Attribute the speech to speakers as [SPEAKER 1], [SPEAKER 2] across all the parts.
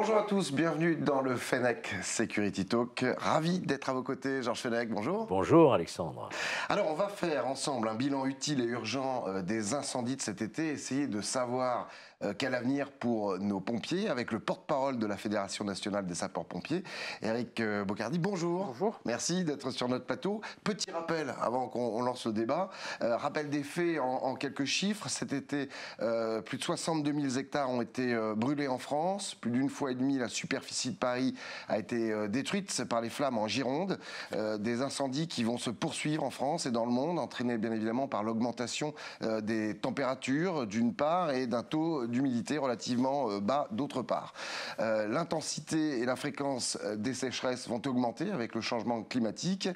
[SPEAKER 1] Bonjour à tous, bienvenue dans le Fenech Security Talk. Ravi d'être à vos côtés, Georges Fenech, bonjour.
[SPEAKER 2] Bonjour Alexandre.
[SPEAKER 1] Alors on va faire ensemble un bilan utile et urgent des incendies de cet été, essayer de savoir quel avenir pour nos pompiers avec le porte-parole de la Fédération nationale des sapeurs-pompiers, Éric Bocardi. Bonjour.
[SPEAKER 3] Bonjour.
[SPEAKER 1] Merci d'être sur notre plateau. Petit rappel avant qu'on lance le débat, rappel des faits en quelques chiffres. Cet été, plus de 62 000 hectares ont été brûlés en France. Plus d'une fois et demie, la superficie de Paris a été détruite par les flammes en Gironde. Des incendies qui vont se poursuivre en France et dans le monde, entraînés bien évidemment par l'augmentation des températures d'une part et d'un taux d'humidité relativement bas d'autre part. L'intensité et la fréquence des sécheresses vont augmenter avec le changement climatique.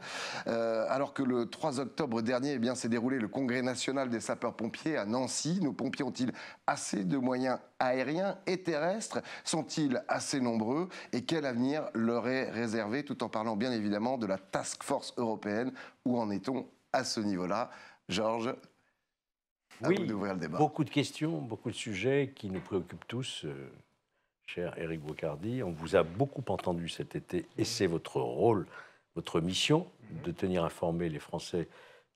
[SPEAKER 1] Alors que le 3 octobre dernier s'est déroulé le congrès national des sapeurs-pompiers à Nancy. Nos pompiers ont-ils assez de moyens aériens et terrestres? Sont-ils assez nombreux? Et quel avenir leur est réservé? Tout en parlant bien évidemment de la task force européenne. Où en est-on à ce niveau-là? Georges, à vous d'ouvrir le débat.
[SPEAKER 2] Beaucoup de questions, beaucoup de sujets qui nous préoccupent tous, cher Éric Bocardi. On vous a beaucoup entendu cet été et c'est votre rôle, votre mission de tenir informés les Français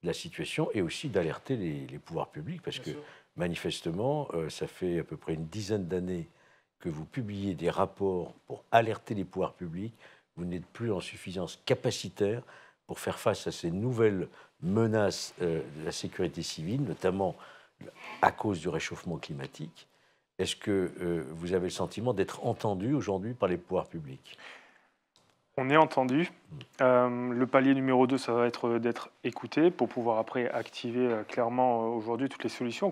[SPEAKER 2] de la situation et aussi d'alerter les pouvoirs publics parce que manifestement, ça fait à peu près une dizaine d'années que vous publiez des rapports pour alerter les pouvoirs publics. Vous n'êtes plus en suffisance capacitaire pour faire face à ces nouvelles menaces de la sécurité civile, notamment à cause du réchauffement climatique. Est-ce que vous avez le sentiment d'être entendu aujourd'hui par les pouvoirs publics?
[SPEAKER 3] On est entendu. Le palier numéro 2, ça va être d'être écouté pour pouvoir après activer clairement aujourd'hui toutes les solutions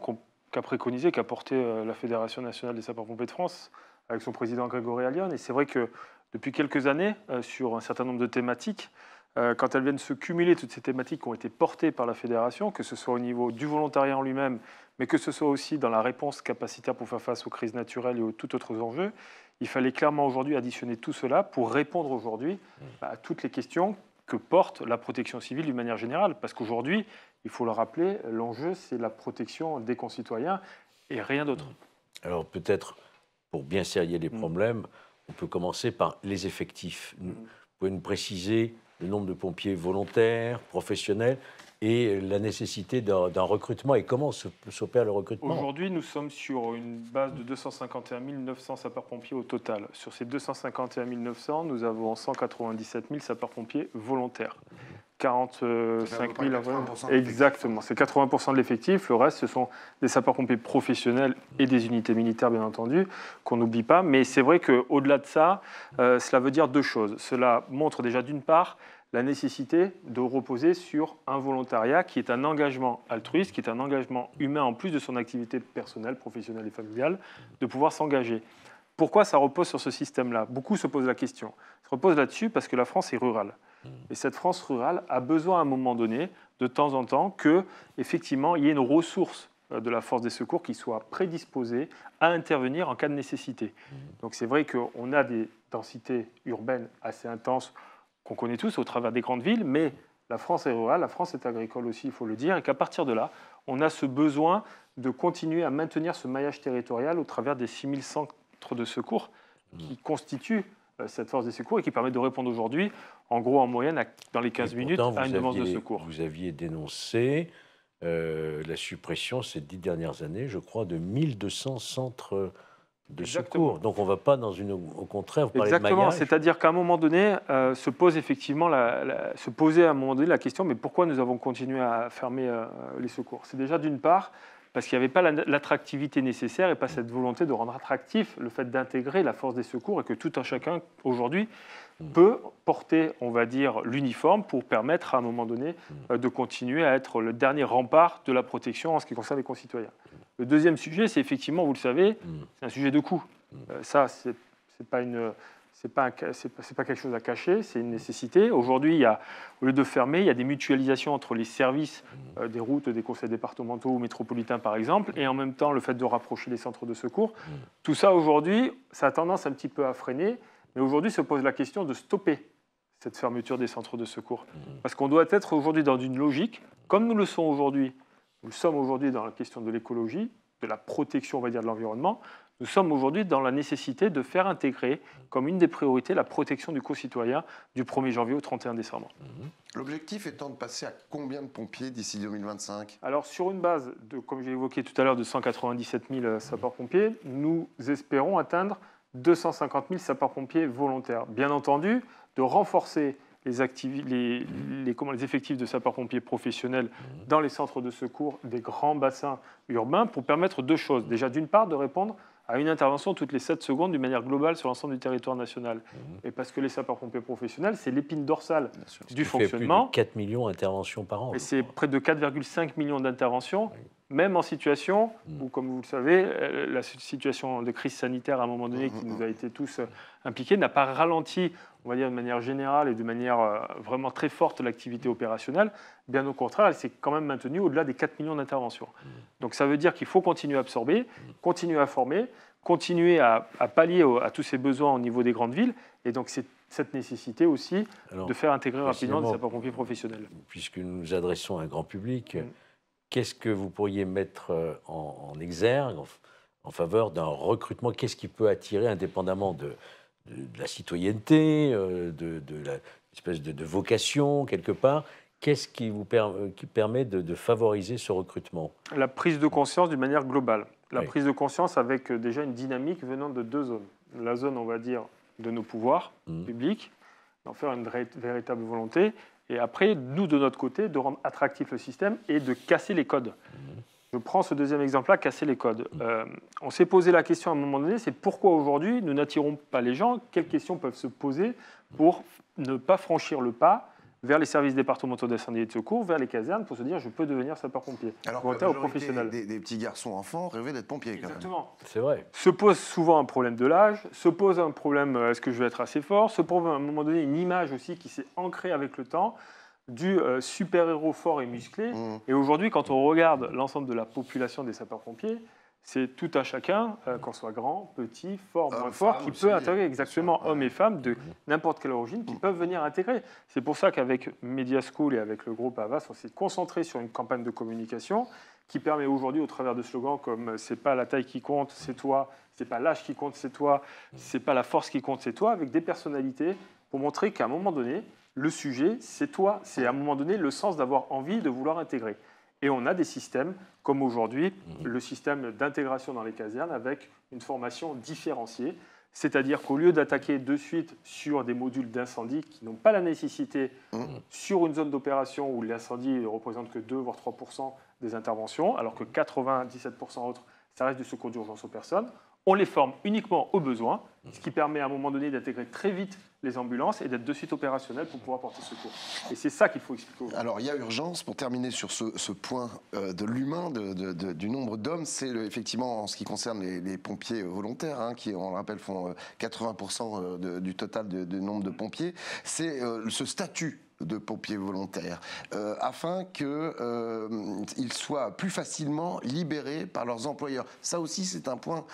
[SPEAKER 3] qu'a préconisé, qu'a porté la Fédération nationale des sapeurs-pompiers de France avec son président Grégory Allione. Et c'est vrai que depuis quelques années, sur un certain nombre de thématiques, quand elles viennent se cumuler, toutes ces thématiques qui ont été portées par la Fédération, que ce soit au niveau du volontariat en lui-même, mais que ce soit aussi dans la réponse capacitaire pour faire face aux crises naturelles et aux tout autres enjeux, il fallait clairement aujourd'hui additionner tout cela pour répondre aujourd'hui à toutes les questions que porte la protection civile d'une manière générale. Parce qu'aujourd'hui, il faut le rappeler, l'enjeu, c'est la protection des concitoyens et rien d'autre. Alors
[SPEAKER 2] peut-être, pour bien cerner les problèmes, on peut commencer par les effectifs. Vous pouvez nous préciser le nombre de pompiers volontaires, professionnels, et la nécessité d'un recrutement, et comment s'opère le recrutement?
[SPEAKER 3] Aujourd'hui, nous sommes sur une base de 251 900 sapeurs-pompiers au total. Sur ces 251 900, nous avons 197 000 sapeurs-pompiers volontaires. 45 000... Exactement, c'est 80% de l'effectif. Le reste, ce sont des sapeurs-pompiers professionnels et des unités militaires, bien entendu, qu'on n'oublie pas. Mais c'est vrai qu'au-delà de ça, cela veut dire deux choses. Cela montre déjà, d'une part, la nécessité de reposer sur un volontariat qui est un engagement altruiste, qui est un engagement humain en plus de son activité personnelle, professionnelle et familiale, de pouvoir s'engager. Pourquoi ça repose sur ce système-là? Beaucoup se posent la question. Ça repose là-dessus parce que la France est rurale. Et cette France rurale a besoin à un moment donné, de temps en temps, qu'effectivement, il y ait une ressource de la force des secours qui soit prédisposée à intervenir en cas de nécessité. Donc c'est vrai qu'on a des densités urbaines assez intenses qu'on connaît tous au travers des grandes villes, mais la France est rurale, la France est agricole aussi, il faut le dire, et qu'à partir de là, on a ce besoin de continuer à maintenir ce maillage territorial au travers des 6000 centres de secours qui constituent cette force des secours et qui permettent de répondre aujourd'hui, en gros, en moyenne, dans les 15 minutes, à une demande de secours.
[SPEAKER 2] Vous aviez dénoncé la suppression ces 10 dernières années, je crois, de 1200 centres de secours. Donc on ne va pas dans une... Au contraire, vous parlez de maillage.
[SPEAKER 3] Exactement, c'est-à-dire qu'à un moment donné, se pose effectivement se posait à un moment donné la question, mais pourquoi nous avons continué à fermer les secours? C'est déjà d'une part parce qu'il n'y avait pas l'attractivité nécessaire et pas cette volonté de rendre attractif le fait d'intégrer la force des secours et que tout un chacun, aujourd'hui, peut porter, on va dire, l'uniforme pour permettre à un moment donné de continuer à être le dernier rempart de la protection en ce qui concerne les concitoyens. Le deuxième sujet, c'est effectivement, vous le savez, c'est un sujet de coût. Ça, c'est pas quelque chose à cacher, c'est une nécessité. Aujourd'hui, au lieu de fermer, il y a des mutualisations entre les services des routes, des conseils départementaux ou métropolitains, par exemple, et en même temps, le fait de rapprocher les centres de secours. Tout ça, aujourd'hui, ça a tendance un petit peu à freiner, mais aujourd'hui se pose la question de stopper cette fermeture des centres de secours. Parce qu'on doit être aujourd'hui dans une logique, comme nous le sommes aujourd'hui dans la question de l'écologie, de la protection, on va dire, de l'environnement, Nous sommes aujourd'hui dans la nécessité de faire intégrer comme une des priorités la protection du concitoyen du 1er janvier au 31 décembre.
[SPEAKER 1] L'objectif étant de passer à combien de pompiers d'ici 2025 ?
[SPEAKER 3] Alors sur une base, comme j'ai évoqué tout à l'heure, de 197 000 sapeurs-pompiers, nous espérons atteindre 250 000 sapeurs-pompiers volontaires. Bien entendu, de renforcer les effectifs de sapeurs-pompiers professionnels dans les centres de secours des grands bassins urbains pour permettre deux choses. Déjà, d'une part, de répondre à une intervention toutes les 7 secondes d'une manière globale sur l'ensemble du territoire national. Et parce que les sapeurs-pompiers professionnels, c'est l'épine dorsale du fonctionnement.
[SPEAKER 2] Plus de 4 millions d'interventions par an.
[SPEAKER 3] Et c'est près de 4,5 millions d'interventions, même en situation où, comme vous le savez, la situation de crise sanitaire à un moment donné qui nous a été tous impliqués n'a pas ralenti, on va dire de manière générale et de manière vraiment très forte l'activité opérationnelle. Bien au contraire, elle s'est quand même maintenue au-delà des 4 millions d'interventions. Donc ça veut dire qu'il faut continuer à absorber, continuer à former, continuer à pallier à tous ces besoins au niveau des grandes villes. Et donc c'est cette nécessité aussi de faire intégrer rapidement des sapeurs-pompiers professionnels.
[SPEAKER 2] Puisque nous nous adressons à un grand public, qu'est-ce que vous pourriez mettre en exergue en faveur d'un recrutement? Qu'est-ce qui peut attirer, indépendamment de la citoyenneté, de l'espèce de vocation, quelque part? Qu'est-ce qui vous permet de favoriser ce recrutement?
[SPEAKER 3] La prise de conscience d'une manière globale. La prise de conscience avec déjà une dynamique venant de deux zones. La zone, on va dire, de nos pouvoirs publics, d'en faire une véritable volonté. Et après, nous, de notre côté, de rendre attractif le système et de casser les codes. Je prends ce deuxième exemple-là, casser les codes. On s'est posé la question à un moment donné, c'est pourquoi aujourd'hui nous n'attirons pas les gens? Quelles questions peuvent se poser pour ne pas franchir le pas vers les services départementaux d'incendie et de secours, vers les casernes, pour se dire je peux devenir sapeur-pompier.
[SPEAKER 1] Alors
[SPEAKER 3] volontaire ou professionnel.
[SPEAKER 1] Des petits garçons enfants rêvaient d'être pompiers.
[SPEAKER 3] Exactement.
[SPEAKER 2] C'est vrai.
[SPEAKER 3] Se pose souvent un problème de l'âge, se pose un problème est-ce que je vais être assez fort, se pose à un moment donné une image aussi qui s'est ancrée avec le temps du super-héros fort et musclé. Et aujourd'hui, quand on regarde l'ensemble de la population des sapeurs-pompiers, c'est tout un chacun, qu'on soit grand, petit, fort, moins fort, qui peut intégrer exactement hommes et femmes de n'importe quelle origine, qui peuvent venir intégrer. C'est pour ça qu'avec Media School et avec le groupe Havas, on s'est concentré sur une campagne de communication qui permet aujourd'hui, au travers de slogans comme « c'est pas la taille qui compte, c'est toi », « c'est pas l'âge qui compte, c'est toi », « c'est pas la force qui compte, c'est toi », avec des personnalités pour montrer qu'à un moment donné, le sujet, c'est toi, c'est à un moment donné le sens d'avoir envie de vouloir intégrer. Et on a des systèmes, comme aujourd'hui, le système d'intégration dans les casernes avec une formation différenciée. C'est-à-dire qu'au lieu d'attaquer de suite sur des modules d'incendie qui n'ont pas la nécessité sur une zone d'opération où l'incendie ne représente que 2 voire 3% des interventions, alors que 97% autres, ça reste du secours d'urgence aux personnes, on les forme uniquement aux besoins, ce qui permet à un moment donné d'intégrer très vite les ambulances et d'être de suite opérationnel pour pouvoir porter secours. Et c'est ça qu'il faut expliquer aujourd'hui.
[SPEAKER 1] Alors il y a urgence, pour terminer sur ce point de l'humain, du nombre d'hommes, c'est effectivement en ce qui concerne les pompiers volontaires, qui, on le rappelle, font 80% du total du nombre de pompiers, c'est ce statut de pompiers volontaires, afin qu'ils soient plus facilement libérés par leurs employeurs. Ça aussi, c'est un point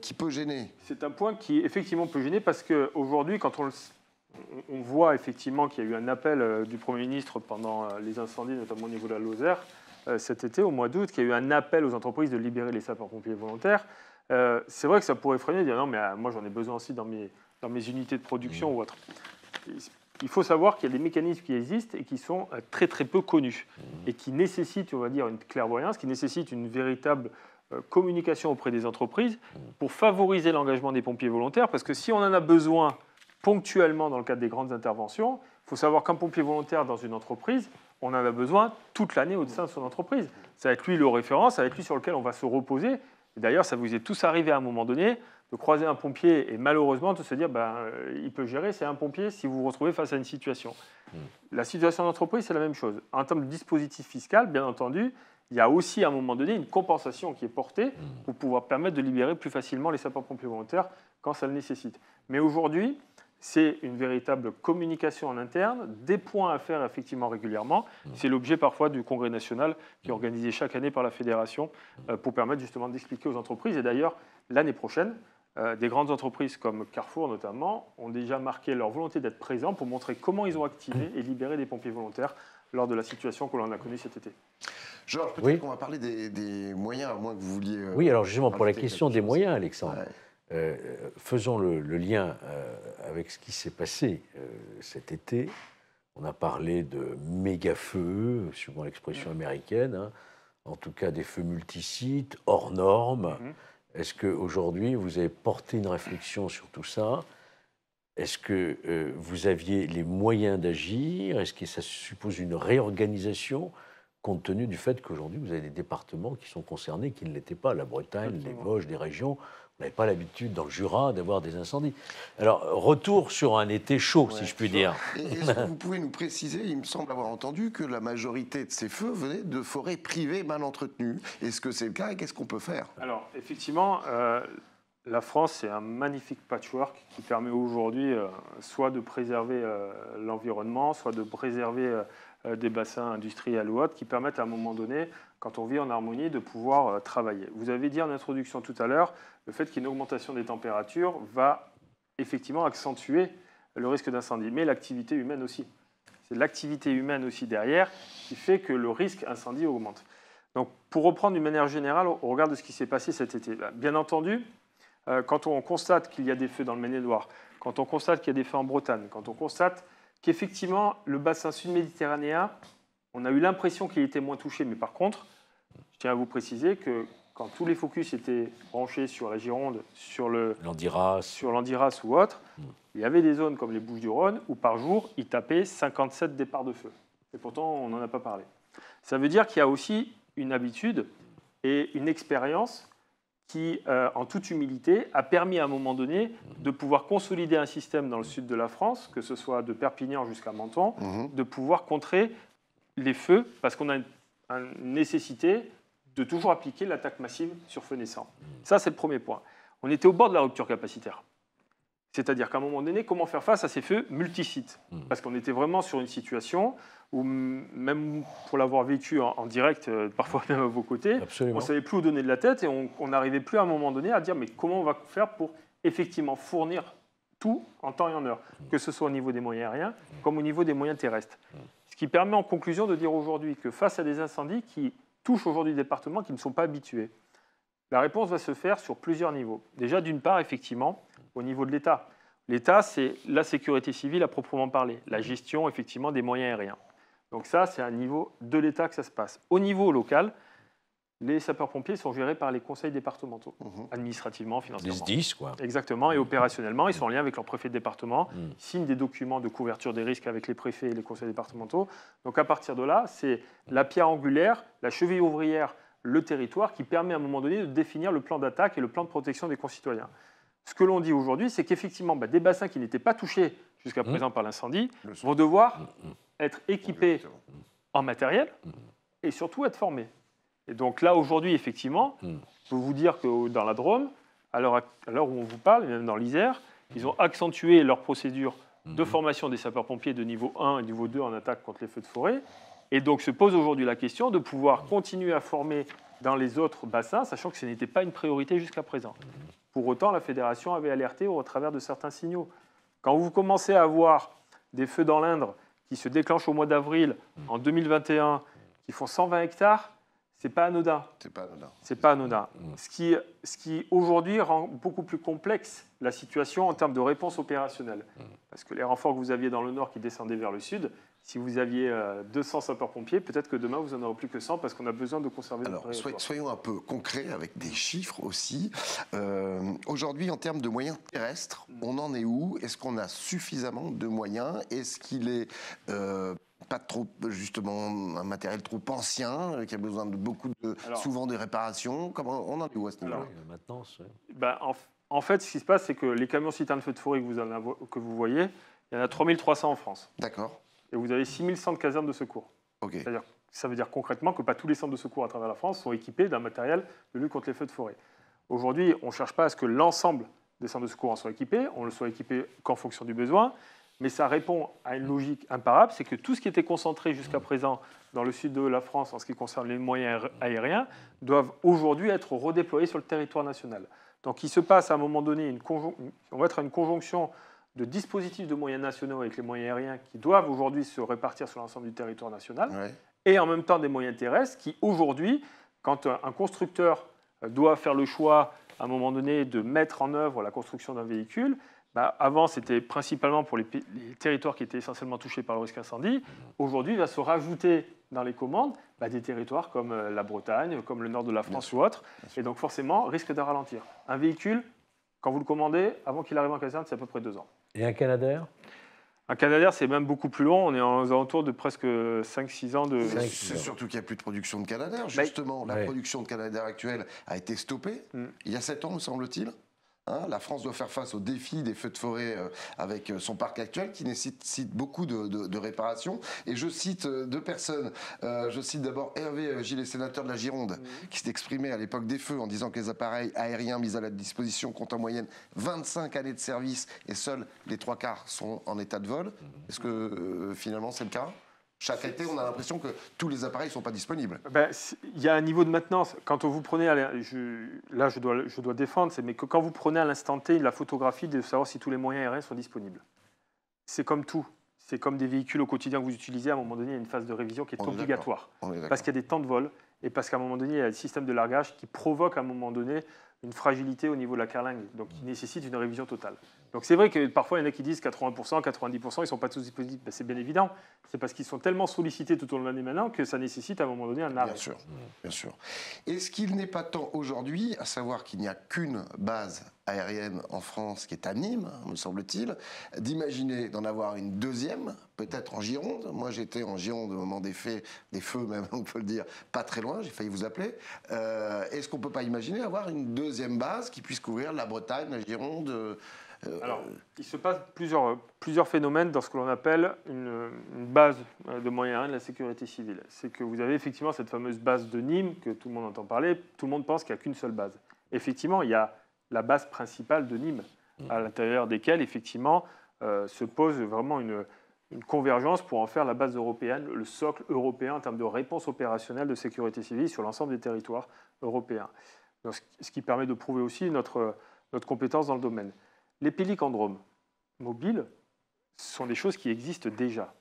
[SPEAKER 1] qui peut gêner.
[SPEAKER 3] C'est un point qui, effectivement, peut gêner parce qu'aujourd'hui, quand on voit effectivement qu'il y a eu un appel du Premier ministre pendant les incendies, notamment au niveau de la Lozère, cet été, au mois d'août, qu'il y a eu un appel aux entreprises de libérer les sapeurs-pompiers volontaires. C'est vrai que ça pourrait freiner, dire non, mais moi j'en ai besoin aussi dans mes unités de production ou autre. Il faut savoir qu'il y a des mécanismes qui existent et qui sont très très peu connus et qui nécessitent, on va dire, une clairvoyance, qui nécessitent une véritable communication auprès des entreprises pour favoriser l'engagement des pompiers volontaires. Parce que si on en a besoin ponctuellement dans le cadre des grandes interventions, il faut savoir qu'un pompier volontaire dans une entreprise, on en a besoin toute l'année au sein de son entreprise. Ça va être lui le référent, ça va être lui sur lequel on va se reposer. Et d'ailleurs, ça vous est tous arrivé à un moment donné de croiser un pompier et malheureusement de se dire il peut gérer, c'est un pompier si vous vous retrouvez face à une situation. La situation d'entreprise, c'est la même chose. En termes de dispositif fiscal, bien entendu, il y a aussi à un moment donné une compensation qui est portée pour pouvoir permettre de libérer plus facilement les sapeurs-pompiers volontaires quand ça le nécessite. Mais aujourd'hui, c'est une véritable communication en interne, des points à faire effectivement régulièrement. C'est l'objet parfois du Congrès national qui est organisé chaque année par la Fédération pour permettre justement d'expliquer aux entreprises. Et d'ailleurs, l'année prochaine, des grandes entreprises comme Carrefour notamment ont déjà marqué leur volonté d'être présents pour montrer comment ils ont activé et libéré des pompiers volontaires lors de la situation que l'on a connue cet été.
[SPEAKER 1] Georges, peut-être
[SPEAKER 2] Oui.
[SPEAKER 1] qu'on va parler des moyens, à moins que vous vouliez...
[SPEAKER 2] Oui, alors justement, pour la
[SPEAKER 1] rajouter
[SPEAKER 2] question
[SPEAKER 1] quelque
[SPEAKER 2] des
[SPEAKER 1] chose.
[SPEAKER 2] moyens, Alexandre,
[SPEAKER 1] Ouais.
[SPEAKER 2] faisons le lien avec ce qui s'est passé cet été. On a parlé de méga-feux, suivant l'expression américaine, hein, en tout cas des feux multisites, hors normes. Est-ce qu'aujourd'hui, vous avez porté une réflexion sur tout ça? Est-ce que vous aviez les moyens d'agir? Est-ce que ça suppose une réorganisation, compte tenu du fait qu'aujourd'hui, vous avez des départements qui sont concernés, qui ne l'étaient pas, la Bretagne, les Vosges, des régions. On n'avait pas l'habitude, dans le Jura, d'avoir des incendies. Alors, retour sur un été chaud, si je puis dire.
[SPEAKER 1] Et est-ce que vous pouvez nous préciser, il me semble avoir entendu que la majorité de ces feux venaient de forêts privées mal entretenues. Est-ce que c'est le cas et qu'est-ce qu'on peut faire?
[SPEAKER 3] Alors, effectivement, la France, c'est un magnifique patchwork qui permet aujourd'hui soit de préserver l'environnement, soit de préserver des bassins industriels ou autres, qui permettent à un moment donné, quand on vit en harmonie, de pouvoir travailler. Vous avez dit en introduction tout à l'heure, le fait qu'une augmentation des températures va effectivement accentuer le risque d'incendie, mais l'activité humaine aussi. C'est l'activité humaine aussi derrière qui fait que le risque incendie augmente. Donc, pour reprendre d'une manière générale, au regard de ce qui s'est passé cet été, bien entendu, quand on constate qu'il y a des feux dans le Maine-et-Loire, quand on constate qu'il y a des feux en Bretagne, quand on constate qu'effectivement, le bassin sud-méditerranéen, on a eu l'impression qu'il était moins touché, mais par contre, je tiens à vous préciser que quand tous les focus étaient branchés sur la Gironde, sur l'Andiras ou autre, il y avait des zones comme les Bouches-du-Rhône où par jour, ils tapaient 57 départs de feu. Et pourtant, on n'en a pas parlé. Ça veut dire qu'il y a aussi une habitude et une expérience qui, en toute humilité, a permis à un moment donné de pouvoir consolider un système dans le sud de la France, que ce soit de Perpignan jusqu'à Menton, de pouvoir contrer les feux, parce qu'on a une nécessité de toujours appliquer l'attaque massive sur feu naissant. Ça, c'est le premier point. On était au bord de la rupture capacitaire. C'est-à-dire qu'à un moment donné, comment faire face à ces feux multisites? Parce qu'on était vraiment sur une situation où, même pour l'avoir vécu en direct, parfois même à vos côtés,
[SPEAKER 2] Absolument.
[SPEAKER 3] on ne savait plus où donner de la tête et on n'arrivait plus à un moment donné à dire mais comment on va faire pour effectivement fournir tout en temps et en heure, que ce soit au niveau des moyens aériens comme au niveau des moyens terrestres. Ce qui permet en conclusion de dire aujourd'hui que face à des incendies qui touchent aujourd'hui des départements qui ne sont pas habitués, la réponse va se faire sur plusieurs niveaux. Déjà, d'une part, effectivement, au niveau de l'État. L'État, c'est la sécurité civile à proprement parler, la gestion effectivement des moyens aériens. Donc ça, c'est à un niveau de l'État que ça se passe. Au niveau local, les sapeurs-pompiers sont gérés par les conseils départementaux, administrativement, financièrement.
[SPEAKER 2] Les SDIS, quoi.
[SPEAKER 3] Exactement, et opérationnellement, ils sont en lien avec leur préfet de département, ils signent des documents de couverture des risques avec les préfets et les conseils départementaux. Donc à partir de là, c'est la pierre angulaire, la cheville ouvrière, le territoire qui permet à un moment donné de définir le plan d'attaque et le plan de protection des concitoyens. Ce que l'on dit aujourd'hui, c'est qu'effectivement, des bassins qui n'étaient pas touchés jusqu'à présent par l'incendie vont devoir être équipés en matériel et surtout être formés. Et donc là, aujourd'hui, effectivement, je peux vous dire que dans la Drôme, à l'heure où on vous parle, et même dans l'Isère, ils ont accentué leur procédure de formation des sapeurs-pompiers de niveau 1 et niveau 2 en attaque contre les feux de forêt. Et donc se pose aujourd'hui la question de pouvoir continuer à former dans les autres bassins, sachant que ce n'était pas une priorité jusqu'à présent. Pour autant, la fédération avait alerté au travers de certains signaux. Quand vous commencez à avoir des feux dans l'Indre qui se déclenchent au mois d'avril en 2021, qui font 120 hectares, c'est pas anodin.
[SPEAKER 1] C'est pas anodin.
[SPEAKER 3] C'est pas anodin. Ce qui aujourd'hui rend beaucoup plus complexe la situation en termes de réponse opérationnelle. Parce que les renforts que vous aviez dans le nord qui descendaient vers le sud, si vous aviez 200 sapeurs-pompiers, peut-être que demain, vous n'en aurez plus que 100 parce qu'on a besoin de conserver notre territoire.
[SPEAKER 1] Soyons un peu concrets avec des chiffres aussi. Aujourd'hui, en termes de moyens terrestres, on en est où? Est-ce qu'on a suffisamment de moyens? Est-ce qu'il est pas trop, justement, un matériel trop ancien, qui a besoin de souvent de réparations? Comment on en est où à ce niveau-là?
[SPEAKER 2] Maintenant,
[SPEAKER 3] en fait, ce qui se passe, c'est que les camions citernes feux de forêt que vous voyez, il y en a 3300 en France.
[SPEAKER 1] D'accord.
[SPEAKER 3] Et vous avez 6100 casernes de secours.
[SPEAKER 1] Okay.
[SPEAKER 3] Ça veut dire concrètement que pas tous les centres de secours à travers la France sont équipés d'un matériel de lutte contre les feux de forêt. Aujourd'hui, on ne cherche pas à ce que l'ensemble des centres de secours en soient équipés, on ne le soit équipé qu'en fonction du besoin, mais ça répond à une logique imparable, c'est que tout ce qui était concentré jusqu'à présent dans le sud de la France en ce qui concerne les moyens aériens doivent aujourd'hui être redéployés sur le territoire national. Donc il se passe à un moment donné, on va être à une conjonction de dispositifs de moyens nationaux avec les moyens aériens qui doivent aujourd'hui se répartir sur l'ensemble du territoire national.
[SPEAKER 1] Ouais.
[SPEAKER 3] et en même temps des moyens terrestres qui, aujourd'hui, quand un constructeur doit faire le choix, à un moment donné, de mettre en œuvre la construction d'un véhicule, avant, c'était principalement pour les territoires qui étaient essentiellement touchés par le risque incendie. Aujourd'hui, il va se rajouter dans les commandes des territoires comme la Bretagne, comme le nord de la France ou autres. Et donc, forcément, risque de ralentir. Un véhicule, quand vous le commandez, avant qu'il arrive en caserne, c'est à peu près 2 ans.
[SPEAKER 2] Et un Canadair ?
[SPEAKER 3] Un Canadair, c'est même beaucoup plus long. On est aux alentours de presque 5-6 ans de...
[SPEAKER 1] C'est surtout qu'il n'y a plus de production de Canadair. Justement, la production de Canadair actuelle a été stoppée il y a 7 ans, me semble-t-il. La France doit faire face au défi des feux de forêt avec son parc actuel qui nécessite beaucoup de réparations. Et je cite 2 personnes. Je cite d'abord Hervé Gillet, sénateur de la Gironde, qui s'est exprimé à l'époque des feux en disant que les appareils aériens mis à la disposition comptent en moyenne 25 années de service et seuls les 3/4 sont en état de vol. Est-ce que finalement c'est le cas ? Chaque été, on a l'impression que tous les appareils ne sont pas disponibles.
[SPEAKER 3] Il y a un niveau de maintenance. Quand vous prenez, je dois défendre, mais que quand vous prenez à l'instant T la photographie de savoir si tous les moyens aériens sont disponibles. C'est comme tout. C'est comme des véhicules au quotidien que vous utilisez. À un moment donné, il y a une phase de révision qui est obligatoire. Parce qu'il y a des temps de vol et parce qu'à un moment donné, il y a le système de largage qui provoque à un moment donné une fragilité au niveau de la carlingue, donc qui nécessite une révision totale. Donc c'est vrai que parfois, il y en a qui disent 80%, 90%, ils ne sont pas tous disponibles. C'est bien évident. C'est parce qu'ils sont tellement sollicités tout au long de l'année maintenant que ça nécessite à un moment donné un arrêt.
[SPEAKER 1] Bien sûr, bien sûr. Est-ce qu'il n'est pas temps aujourd'hui, à savoir qu'il n'y a qu'une base aérienne en France qui est à Nîmes, me semble-t-il, d'imaginer d'en avoir une deuxième, peut-être en Gironde. Moi, j'étais en Gironde au moment des feux même, on peut le dire, pas très loin, j'ai failli vous appeler. Est-ce qu'on ne peut pas imaginer avoir une deuxième base qui puisse couvrir la Bretagne, la Gironde
[SPEAKER 3] Alors, il se passe plusieurs phénomènes dans ce que l'on appelle une base de moyens aériens de la sécurité civile. C'est que vous avez effectivement cette fameuse base de Nîmes, que tout le monde entend parler, tout le monde pense qu'il n'y a qu'une seule base. Effectivement, il y a la base principale de Nîmes, à l'intérieur desquelles, effectivement, se pose vraiment une convergence pour en faire la base européenne, le socle européen en termes de réponse opérationnelle de sécurité civile sur l'ensemble des territoires européens. Donc, ce qui permet de prouver aussi notre compétence dans le domaine. Les pélicandromes mobiles sont des choses qui existent déjà.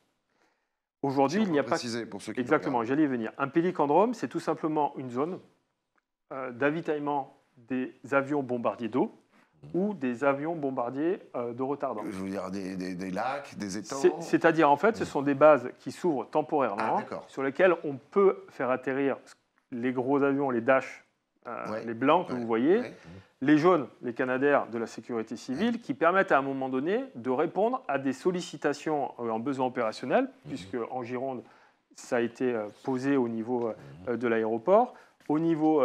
[SPEAKER 3] Aujourd'hui, il n'y a pas...
[SPEAKER 1] Pour ceux qui
[SPEAKER 3] Exactement, j'allais y venir. Un pélicandrome, c'est tout simplement une zone d'avitaillement des avions bombardiers d'eau ou des avions bombardiers de retardant.
[SPEAKER 1] Je veux dire des lacs, des étangs.
[SPEAKER 3] C'est-à-dire, en fait, ce sont des bases qui s'ouvrent temporairement, sur lesquelles on peut faire atterrir les gros avions, les Dash, les blancs que vous voyez, les jaunes, les Canadair de la sécurité civile, qui permettent à un moment donné de répondre à des sollicitations en besoin opérationnel, puisque en Gironde, ça a été posé au niveau de l'aéroport. Au niveau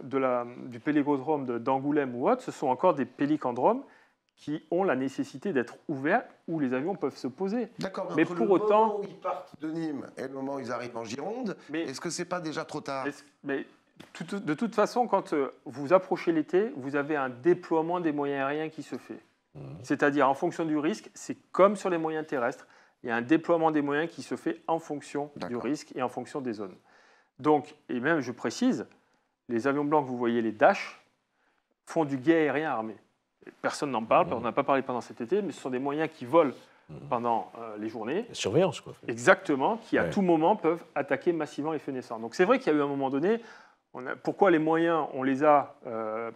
[SPEAKER 3] du pélicandrome d'Angoulême ou autre, ce sont encore des pélicandromes qui ont la nécessité d'être ouverts où les avions peuvent se poser.
[SPEAKER 1] D'accord, mais pour autant, moment où ils partent de Nîmes et le moment où ils arrivent en Gironde, est-ce que c'est pas déjà trop tard ?
[SPEAKER 3] De toute façon, quand vous approchez l'été, vous avez un déploiement des moyens aériens qui se fait. C'est-à-dire, en fonction du risque, c'est comme sur les moyens terrestres, il y a un déploiement des moyens qui se fait en fonction du risque et en fonction des zones. Donc, et même, je précise, les avions blancs que vous voyez, les Dash, font du guet aérien armé. Personne n'en parle, on n'a pas parlé pendant cet été, mais ce sont des moyens qui volent pendant les journées.
[SPEAKER 2] La surveillance, quoi.
[SPEAKER 3] Exactement, qui à tout moment peuvent attaquer massivement les feux naissants. Donc c'est vrai qu'il y a eu un moment donné, pourquoi les moyens, on les a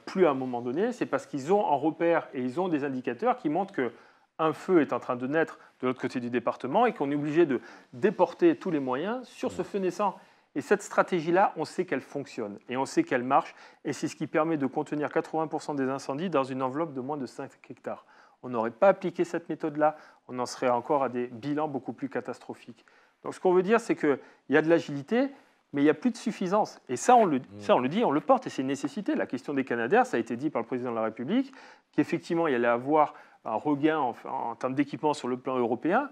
[SPEAKER 3] plus à un moment donné, c'est parce qu'ils ont en repère et ils ont des indicateurs qui montrent qu'un feu est en train de naître de l'autre côté du département et qu'on est obligé de déporter tous les moyens sur ce feu naissant. Et cette stratégie-là, on sait qu'elle fonctionne et on sait qu'elle marche. Et c'est ce qui permet de contenir 80% des incendies dans une enveloppe de moins de 5 hectares. On n'aurait pas appliqué cette méthode-là, on en serait encore à des bilans beaucoup plus catastrophiques. Donc ce qu'on veut dire, c'est qu'il y a de l'agilité, mais il n'y a plus de suffisance. Et ça, on le dit, on le porte, et c'est une nécessité. La question des Canadair, ça a été dit par le président de la République, qu'effectivement, il y allait avoir un regain en termes d'équipement sur le plan européen,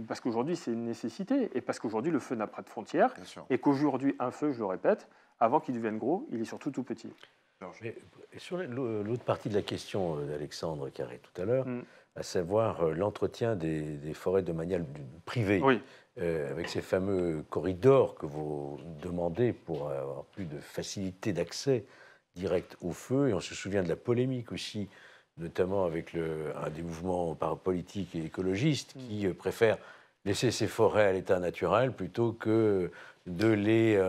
[SPEAKER 3] parce qu'aujourd'hui, c'est une nécessité, et parce qu'aujourd'hui, le feu n'a pas de frontières, et qu'aujourd'hui, un feu, je le répète, avant qu'il devienne gros, il est surtout tout petit.
[SPEAKER 2] Mais sur l'autre partie de la question d'Alexandre Carré tout à l'heure, à savoir l'entretien des forêts de manière privée, avec ces fameux corridors que vous demandez pour avoir plus de facilité d'accès direct au feu, et on se souvient de la polémique aussi, notamment avec un des mouvements politiques et écologistes qui préfèrent laisser ces forêts à l'état naturel plutôt que de les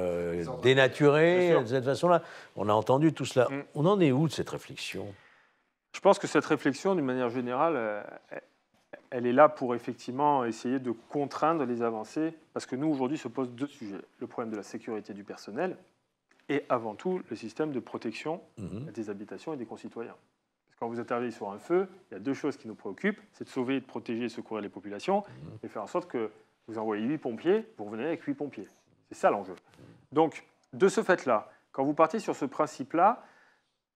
[SPEAKER 2] dénaturer de cette façon-là. On a entendu tout cela. On en est où de cette réflexion?
[SPEAKER 3] Je pense que cette réflexion, d'une manière générale, elle est là pour effectivement essayer de contraindre les avancées, parce que nous, aujourd'hui, se posent deux sujets. Le problème de la sécurité du personnel et, avant tout, le système de protection des habitations et des concitoyens. Parce que quand vous intervenez sur un feu, il y a deux choses qui nous préoccupent, c'est de sauver, de protéger et secourir les populations, et faire en sorte que vous envoyez 8 pompiers, vous revenez avec 8 pompiers. C'est ça l'enjeu. Donc, de ce fait-là, quand vous partez sur ce principe-là,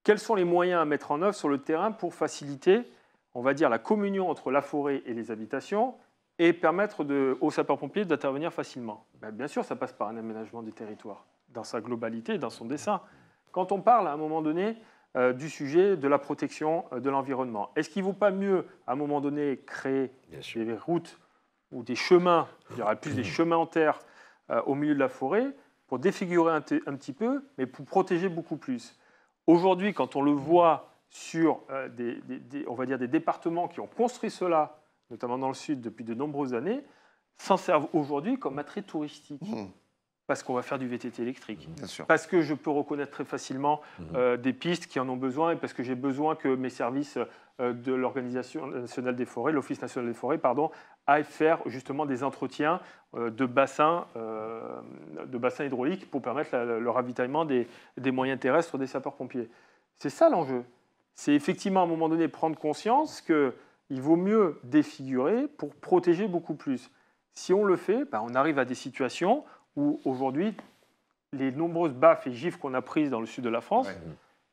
[SPEAKER 3] quels sont les moyens à mettre en œuvre sur le terrain pour faciliter, on va dire, la communion entre la forêt et les habitations et permettre aux sapeurs-pompiers d'intervenir facilement? Bien sûr, ça passe par un aménagement du territoire, dans sa globalité, dans son dessin. Quand on parle à un moment donné du sujet de la protection de l'environnement, est-ce qu'il ne vaut pas mieux, à un moment donné, créer des routes ou des chemins, je dirais plus des chemins en terre au milieu de la forêt, pour défigurer un petit peu, mais pour protéger beaucoup plus? Aujourd'hui, quand on le voit sur on va dire des départements qui ont construit cela, notamment dans le sud depuis de nombreuses années, s'en servent aujourd'hui comme attrait touristique. Parce qu'on va faire du VTT électrique. Parce que je peux reconnaître très facilement des pistes qui en ont besoin et parce que j'ai besoin que mes services de l'Organisation nationale des forêts, l'Office national des forêts, aillent faire justement des entretiens de bassins hydrauliques pour permettre le ravitaillement des moyens terrestres des sapeurs-pompiers. C'est ça l'enjeu. C'est effectivement à un moment donné prendre conscience qu'il vaut mieux défigurer pour protéger beaucoup plus. Si on le fait, on arrive à des situations où aujourd'hui, les nombreuses baffes et gifles qu'on a prises dans le sud de la France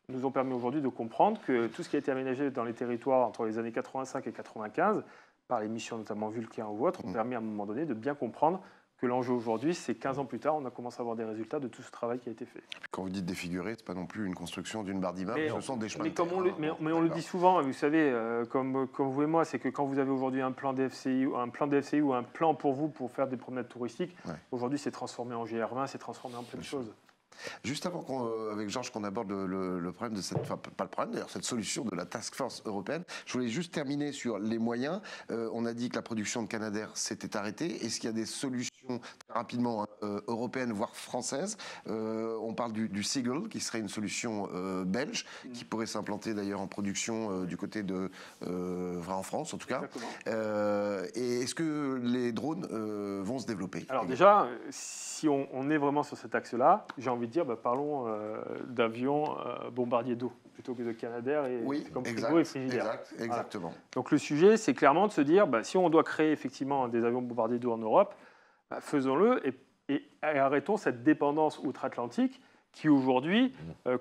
[SPEAKER 3] nous ont permis aujourd'hui de comprendre que tout ce qui a été aménagé dans les territoires entre les années 85 et 95, par les missions notamment Vulcain ou autres, ont permis à un moment donné de bien comprendre que l'enjeu aujourd'hui, c'est 15 ans plus tard, on a commencé à avoir des résultats de tout ce travail qui a été fait.
[SPEAKER 1] Quand vous dites défigurer, ce n'est pas non plus une construction d'une barre d'immeuble, ce sont des chemins de
[SPEAKER 3] terre. Mais on le dit souvent, vous savez, comme vous et moi, c'est que quand vous avez aujourd'hui un plan DFCI ou un plan pour vous pour faire des promenades touristiques, aujourd'hui c'est transformé en GR20, c'est transformé en plein de choses.
[SPEAKER 1] Juste avant avec Georges qu'on aborde le problème de cette, enfin pas le problème d'ailleurs, cette solution de la task force européenne, je voulais juste terminer sur les moyens. On a dit que la production de Canadair s'était arrêtée. Est-ce qu'il y a des solutions très rapidement européennes, voire françaises? On parle du Seagull, qui serait une solution belge, qui pourrait s'implanter d'ailleurs en production du côté de, en France en tout cas. Et est-ce que les drones vont se développer?
[SPEAKER 3] Alors déjà, si on est vraiment sur cet axe-là, j'ai envie de dire, parlons d'avions bombardiers d'eau plutôt que de Canadair et comme frigo et frigidaire.
[SPEAKER 1] Exactement.
[SPEAKER 3] Voilà. Donc le sujet, c'est clairement de se dire, si on doit créer effectivement des avions bombardiers d'eau en Europe, faisons-le et arrêtons cette dépendance outre-Atlantique qui aujourd'hui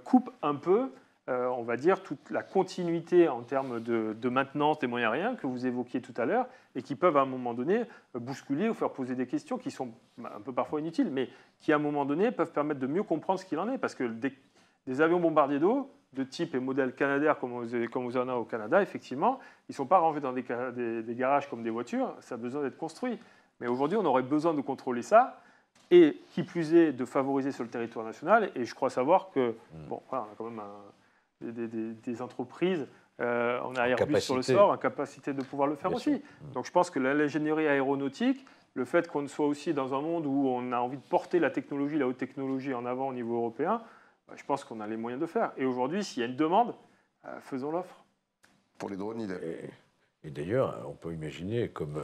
[SPEAKER 3] coupe un peu, on va dire, toute la continuité en termes de maintenance des moyens aériens que vous évoquiez tout à l'heure et qui peuvent à un moment donné bousculer ou faire poser des questions qui sont un peu parfois inutiles, mais qui à un moment donné peuvent permettre de mieux comprendre ce qu'il en est. Parce que des avions bombardiers d'eau de type et modèle Canadair comme vous en avez au Canada, effectivement, ils ne sont pas rangés dans des garages comme des voitures, ça a besoin d'être construit. Mais aujourd'hui, on aurait besoin de contrôler ça et, qui plus est, de favoriser sur le territoire national. Et je crois savoir que, on a quand même des entreprises, on a Airbus sur le sort, en capacité de pouvoir le faire aussi. Donc je pense que l'ingénierie aéronautique, le fait qu'on soit aussi dans un monde où on a envie de porter la technologie, la haute technologie en avant au niveau européen, je pense qu'on a les moyens de faire. Et aujourd'hui, s'il y a une demande, faisons l'offre.
[SPEAKER 1] Pour les drones, idem.
[SPEAKER 2] Et d'ailleurs, on peut imaginer comme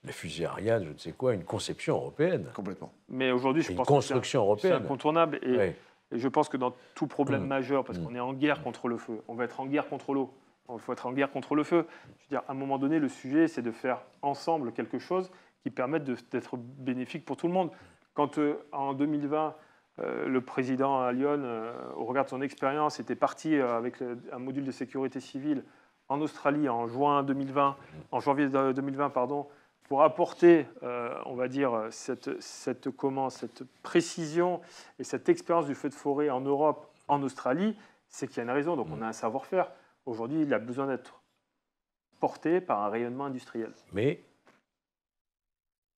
[SPEAKER 2] la fusée Ariane, je ne sais quoi, une conception européenne.
[SPEAKER 1] Complètement.
[SPEAKER 3] Mais aujourd'hui, je pense
[SPEAKER 2] que c'est
[SPEAKER 3] incontournable. Et je pense que dans tout problème majeur, parce qu'on est en guerre contre le feu, on va être en guerre contre l'eau, il faut être en guerre contre le feu. Je veux dire, à un moment donné, le sujet, c'est de faire ensemble quelque chose qui permette d'être bénéfique pour tout le monde. Quand en 2020, le président à Lyon, au regard de son expérience, était parti avec un module de sécurité civile en Australie en janvier 2020, pour apporter, on va dire, cette précision et cette expérience du feu de forêt en Europe, en Australie, c'est qu'il y a une raison. Donc on a un savoir-faire. Aujourd'hui, il a besoin d'être porté par un rayonnement industriel.
[SPEAKER 2] Mais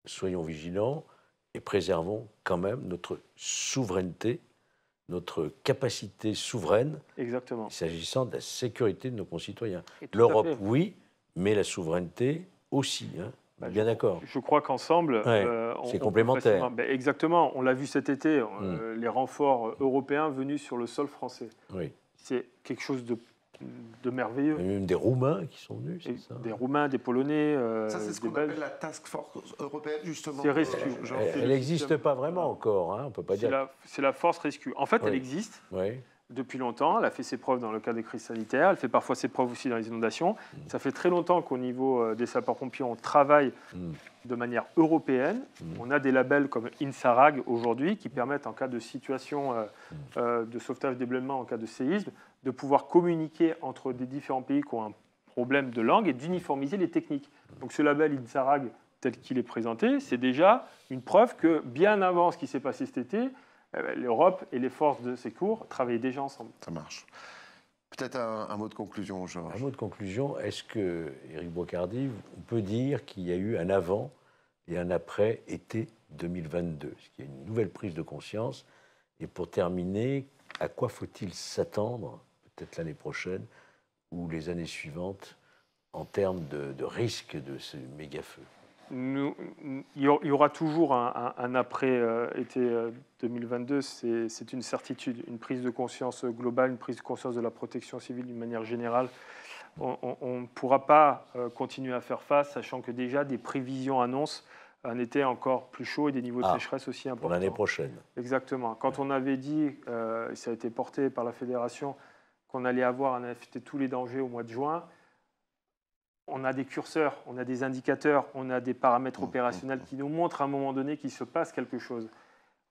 [SPEAKER 2] soyons vigilants et préservons quand même notre souveraineté, notre capacité souveraine, s'agissant de la sécurité de nos concitoyens. L'Europe, oui, mais la souveraineté aussi. Bien d'accord.
[SPEAKER 3] Je crois qu'ensemble,
[SPEAKER 2] Ouais, c'est complémentaire.
[SPEAKER 3] Exactement, on l'a vu cet été, les renforts européens venus sur le sol français.
[SPEAKER 2] Oui.
[SPEAKER 3] C'est quelque chose de merveilleux.
[SPEAKER 2] Il y a même des Roumains qui sont venus, c'est ça?
[SPEAKER 3] Des Roumains, des Polonais.
[SPEAKER 1] Ça, c'est ce qu'on appelle la task force européenne, justement.
[SPEAKER 3] C'est rescue.
[SPEAKER 2] Elle n'existe pas vraiment encore, hein, on ne peut pas dire.
[SPEAKER 3] C'est la force rescue. En fait, elle existe.
[SPEAKER 2] Oui.
[SPEAKER 3] Depuis longtemps, elle a fait ses preuves dans le cas des crises sanitaires, elle fait parfois ses preuves aussi dans les inondations. Ça fait très longtemps qu'au niveau des sapeurs-pompiers, on travaille de manière européenne. On a des labels comme INSARAG aujourd'hui qui permettent, en cas de situation de sauvetage déblaiement, en cas de séisme, de pouvoir communiquer entre des différents pays qui ont un problème de langue et d'uniformiser les techniques. Donc ce label INSARAG, tel qu'il est présenté, c'est déjà une preuve que bien avant ce qui s'est passé cet été, l'Europe et les forces de secours travaillaient déjà ensemble.
[SPEAKER 1] Ça marche. Peut-être un mot de conclusion, Georges.
[SPEAKER 2] Un mot de conclusion, est-ce que, Éric Boucarddi, on peut dire qu'il y a eu un avant et un après été 2022? Est-ce qu'il y a une nouvelle prise de conscience? Et pour terminer, à quoi faut-il s'attendre, peut-être l'année prochaine ou les années suivantes, en termes de risque de ce méga-feu?
[SPEAKER 3] Il y aura toujours un après-été 2022, c'est une certitude, une prise de conscience globale, une prise de conscience de la protection civile d'une manière générale. On ne pourra pas continuer à faire face, sachant que déjà des prévisions annoncent un été encore plus chaud et des niveaux de sécheresse aussi importants.
[SPEAKER 2] Pour l'année prochaine.
[SPEAKER 3] Exactement. Quand on avait dit, ça a été porté par la Fédération, qu'on allait avoir un affecté tous les dangers au mois de juin, on a des curseurs, on a des indicateurs, on a des paramètres opérationnels qui nous montrent à un moment donné qu'il se passe quelque chose.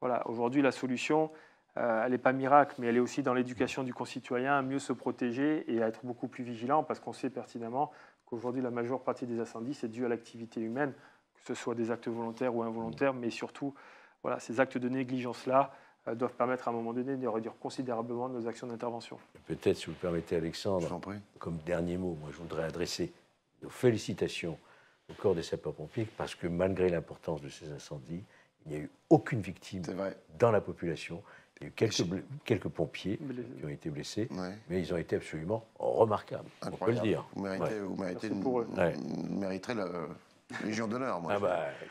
[SPEAKER 3] Voilà, aujourd'hui, la solution, elle n'est pas miracle, mais elle est aussi dans l'éducation du concitoyen à mieux se protéger et à être beaucoup plus vigilant, parce qu'on sait pertinemment qu'aujourd'hui, la majeure partie des incendies, c'est dû à l'activité humaine, que ce soit des actes volontaires ou involontaires, mais surtout, voilà, ces actes de négligence-là doivent permettre à un moment donné de réduire considérablement nos actions d'intervention.
[SPEAKER 2] Peut-être, si vous le permettez, Alexandre, comme dernier mot, moi, je voudrais adresser nos félicitations au corps des sapeurs-pompiers, parce que malgré l'importance de ces incendies, il n'y a eu aucune victime dans la population. Il y a eu quelques pompiers qui ont été blessés, mais ils ont été absolument remarquables, on peut le dire.
[SPEAKER 1] Vous mériterez la Légion d'honneur.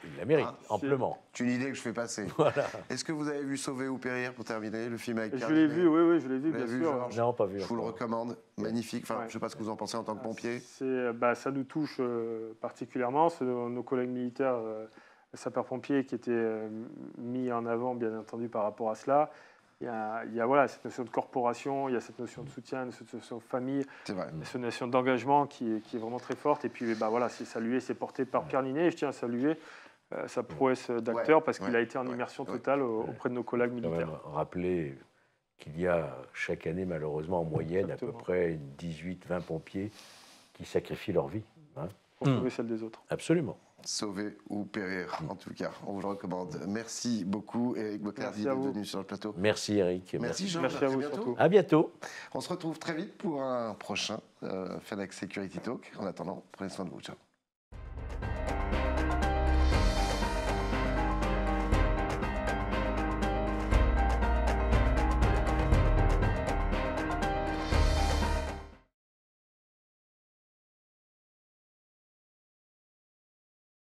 [SPEAKER 2] Il la mérite, amplement.
[SPEAKER 1] C'est une idée que je fais passer.
[SPEAKER 2] Voilà.
[SPEAKER 1] Est-ce que vous avez vu Sauver ou périr, pour terminer, le film avec
[SPEAKER 3] Je l'ai vu, oui, je l'ai vu, bien sûr.
[SPEAKER 2] Non, pas vu.
[SPEAKER 1] Je vous le recommande, magnifique. Enfin, je ne sais pas ce que vous en pensez en tant que pompier.
[SPEAKER 3] Ça nous touche particulièrement. C'est nos collègues militaires, sapeurs-pompiers, qui étaient mis en avant, bien entendu, par rapport à cela. Il y a cette notion de corporation, il y a cette notion de soutien, cette notion de famille, cette notion d'engagement qui est vraiment très forte. Et puis, c'est salué, c'est porté par Pierre Ninet. Et je tiens à saluer sa prouesse d'acteur parce qu'il a été en immersion totale auprès de nos collègues militaires.
[SPEAKER 2] Quand même rappeler qu'il y a chaque année, malheureusement, en moyenne, à peu près 18-20 pompiers qui sacrifient leur vie.
[SPEAKER 3] Pour sauver celle des autres.
[SPEAKER 2] Absolument.
[SPEAKER 1] Sauver ou périr, en tout cas, on vous le recommande. Merci beaucoup, Éric Boucarddi, d'être venu sur le plateau.
[SPEAKER 2] Merci, Éric.
[SPEAKER 1] Merci, Georges.
[SPEAKER 3] Merci à vous surtout.
[SPEAKER 2] À bientôt.
[SPEAKER 1] On se retrouve très vite pour un prochain FedEx Security Talk. En attendant, prenez soin de vous. Ciao.